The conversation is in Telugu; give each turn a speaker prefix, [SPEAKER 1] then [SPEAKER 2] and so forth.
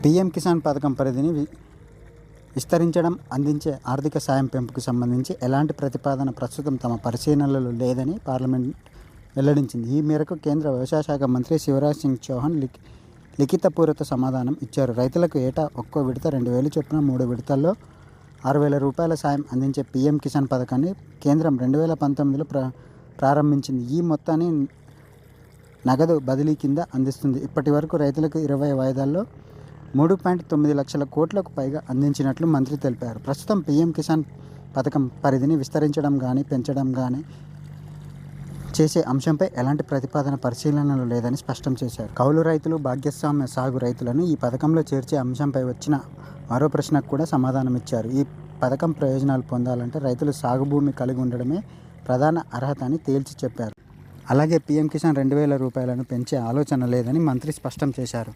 [SPEAKER 1] పీఎం కిసాన్ పథకం పరిధిని విస్తరించడం, అందించే ఆర్థిక సాయం పెంపుకు సంబంధించి ఎలాంటి ప్రతిపాదన ప్రస్తుతం తమ పరిశీలనలో లేదని పార్లమెంట్ వెల్లడించింది. ఈ మేరకు కేంద్ర వ్యవసాయ శాఖ మంత్రి శివరాజ్ సింగ్ చౌహాన్ లిఖితపూర్వక సమాధానం ఇచ్చారు. రైతులకు ఏటా ఒక్కో విడత 2,000 చొప్పున 3 విడతల్లో 6,000 రూపాయల సాయం అందించే పీఎం కిసాన్ పథకాన్ని కేంద్రం 2019లో ప్రారంభించింది. ఈ మొత్తాన్ని నగదు బదిలీ కింద అందిస్తుంది. ఇప్పటి వరకు రైతులకు 20 వాయిదాల్లో 3.9 లక్షల కోట్లకు పైగా అందించినట్లు మంత్రి తెలిపారు. ప్రస్తుతం పీఎం కిసాన్ పథకం పరిధిని విస్తరించడం కానీ పెంచడం కానీ చేసే అంశంపై ఎలాంటి ప్రతిపాదన పరిశీలనలు లేదని స్పష్టం చేశారు. కౌలు రైతులు, భాగస్వామ్య సాగు రైతులను ఈ పథకంలో చేర్చే అంశంపై వచ్చిన మరో ప్రశ్నకు కూడా సమాధానమిచ్చారు. ఈ పథకం ప్రయోజనాలు పొందాలంటే రైతులు సాగు భూమి కలిగి ఉండడమే ప్రధాన అర్హత అని తేల్చి చెప్పారు. అలాగే పీఎం కిసాన్ 2,000 రూపాయలను పెంచే ఆలోచన లేదని మంత్రి స్పష్టం చేశారు.